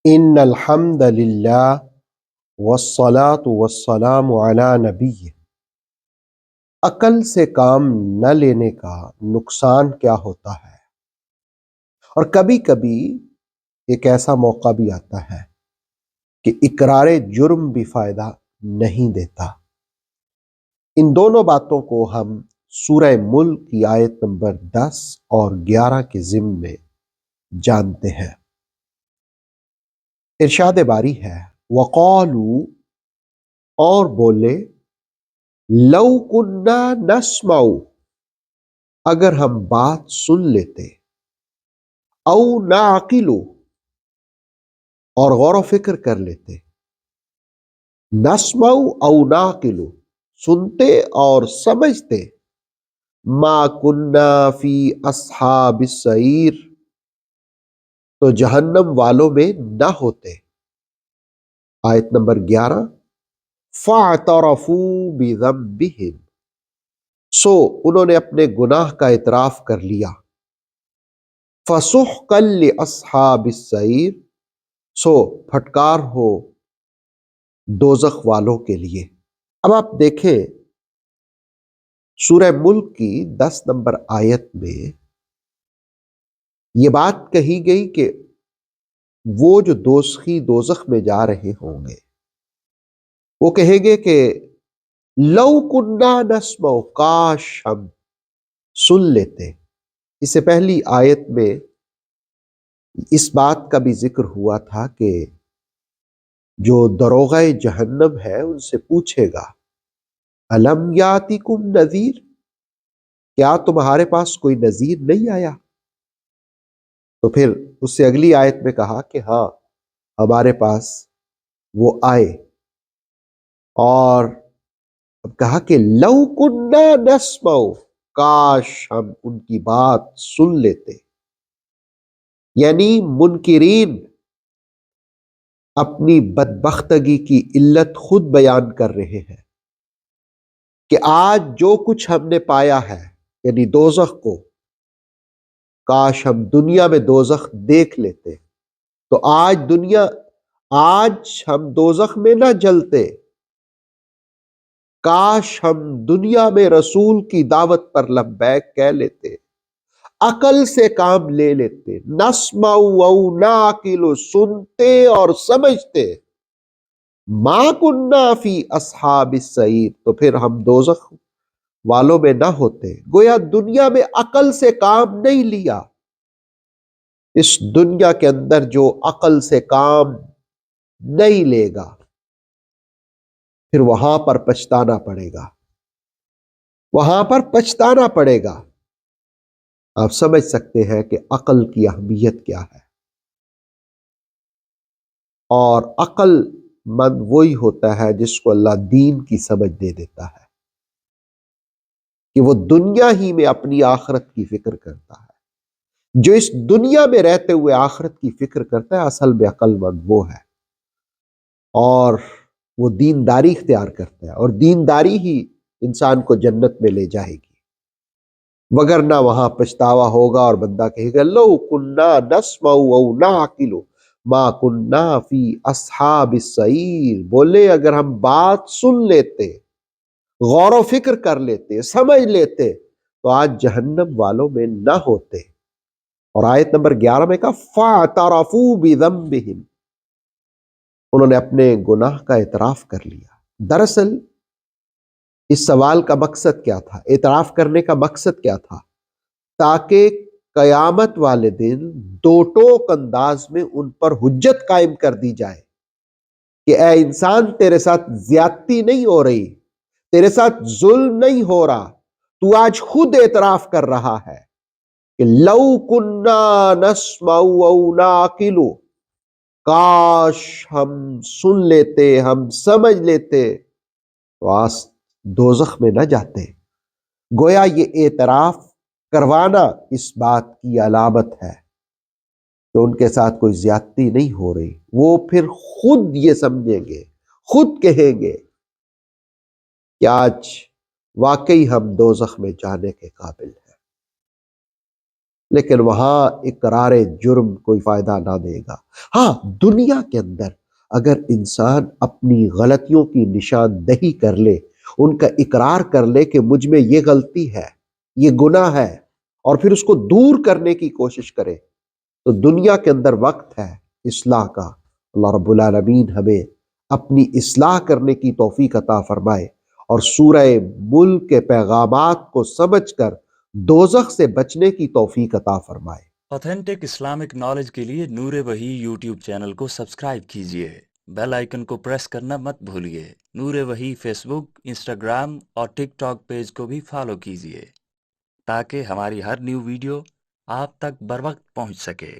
ان الحمد للہ والصلاة والسلام علی نبی۔ عقل سے کام نہ لینے کا نقصان کیا ہوتا ہے؟ اور کبھی کبھی ایک ایسا موقع بھی آتا ہے کہ اقرار جرم بھی فائدہ نہیں دیتا۔ ان دونوں باتوں کو ہم سورہ ملک کی آیت نمبر 10 اور 11 کے ضمن میں جانتے ہیں۔ ارشاد باری ہے وقالوا، اور بولے، لو کننا نسمع، اگر ہم بات سن لیتے، او نعقل، اور غور و فکر کر لیتے، نسمع او نعقل، سنتے اور سمجھتے، ما کننا فی اصحاب السعیر، تو جہنم والوں میں نہ ہوتے۔ آیت نمبر 11، فاعترفوا بذنبہم، سو انہوں نے اپنے گناہ کا اعتراف کر لیا۔ فسحقا لاصحاب السعیر، سو پھٹکار ہو دوزخ والوں کے لیے۔ اب آپ دیکھیں سورہ ملک کی 10 نمبر آیت میں یہ بات کہی گئی کہ وہ جو دوزخی دوزخ میں جا رہے ہوں گے وہ کہیں گے کہ لو کننا نسمع، کاش ہم سن لیتے۔ اس سے پہلی آیت میں اس بات کا بھی ذکر ہوا تھا کہ جو دروغہ جہنم ہے ان سے پوچھے گا الم یاتکم نذیر، کیا تمہارے پاس کوئی نذیر نہیں آیا؟ تو پھر اس سے اگلی آیت میں کہا کہ ہاں ہمارے پاس وہ آئے، اور اب کہا کہ لو کننا نسمع، کاش ہم ان کی بات سن لیتے۔ یعنی منکرین اپنی بدبختگی کی علت خود بیان کر رہے ہیں کہ آج جو کچھ ہم نے پایا ہے، یعنی دوزخ کو، کاش ہم دنیا میں دوزخ دیکھ لیتے تو آج ہم دوزخ میں نہ جلتے، کاش ہم دنیا میں رسول کی دعوت پر لبیک کہہ لیتے، عقل سے کام لے لیتے، نسمع و نعقل، سنتے اور سمجھتے، ما کننا فی اصحاب السعیر، تو پھر ہم دوزخ والوں میں نہ ہوتے۔ گویا دنیا میں عقل سے کام نہیں لیا۔ اس دنیا کے اندر جو عقل سے کام نہیں لے گا پھر وہاں پر پچھتانا پڑے گا، وہاں پر پچھتانا پڑے گا۔ آپ سمجھ سکتے ہیں کہ عقل کی اہمیت کیا ہے۔ اور عقل مند وہی ہوتا ہے جس کو اللہ دین کی سمجھ دے دیتا ہے کہ وہ دنیا ہی میں اپنی آخرت کی فکر کرتا ہے۔ جو اس دنیا میں رہتے ہوئے آخرت کی فکر کرتا ہے اصل میں عقل مند وہ ہے، اور وہ دینداری اختیار کرتا ہے، اور دینداری ہی انسان کو جنت میں لے جائے گی، وگرنہ وہاں پچھتاوا ہوگا اور بندہ کہے گا لو کننا نسمع او نعقل ما کننا فی اصحاب السعیر، بولے اگر ہم بات سن لیتے، غور و فکر کر لیتے، سمجھ لیتے تو آج جہنم والوں میں نہ ہوتے۔ اور آیت نمبر 11 میں کہا فاعترفوا بذنبہم، انہوں نے اپنے گناہ کا اعتراف کر لیا۔ دراصل اس سوال کا مقصد کیا تھا، اعتراف کرنے کا مقصد کیا تھا؟ تاکہ قیامت والے دن دو ٹوک انداز میں ان پر حجت قائم کر دی جائے کہ اے انسان، تیرے ساتھ زیادتی نہیں ہو رہی، تیرے ساتھ ظلم نہیں ہو رہا، تو آج خود اعتراف کر رہا ہے کہ لو کننا نسمع او نعقل، کاش ہم سن لیتے، ہم سمجھ لیتے تو آج دوزخ میں نہ جاتے۔ گویا یہ اعتراف کروانا اس بات کی علامت ہے کہ ان کے ساتھ کوئی زیادتی نہیں ہو رہی۔ وہ پھر خود یہ سمجھیں گے، خود کہیں گے کہ آج واقعی ہم دوزخ میں جانے کے قابل ہیں۔ لیکن وہاں اقرار جرم کوئی فائدہ نہ دے گا۔ ہاں، دنیا کے اندر اگر انسان اپنی غلطیوں کی نشاندہی کر لے، ان کا اقرار کر لے کہ مجھ میں یہ غلطی ہے، یہ گناہ ہے، اور پھر اس کو دور کرنے کی کوشش کرے، تو دنیا کے اندر وقت ہے اصلاح کا۔ اللہ رب العالمین ہمیں اپنی اصلاح کرنے کی توفیق عطا فرمائے، اور سورہ ملک کے پیغامات کو سمجھ کر دوزخ سے بچنے کی توفیق عطا فرمائے۔ آتھینٹک اسلامک نالج کے لیے نور وحی یوٹیوب چینل کو سبسکرائب کیجیے، بیل آئیکن کو پریس کرنا مت بھولیے۔ نور وحی فیس بک، انسٹاگرام اور ٹک ٹاک پیج کو بھی فالو کیجیے تاکہ ہماری ہر نیو ویڈیو آپ تک بر وقت پہنچ سکے۔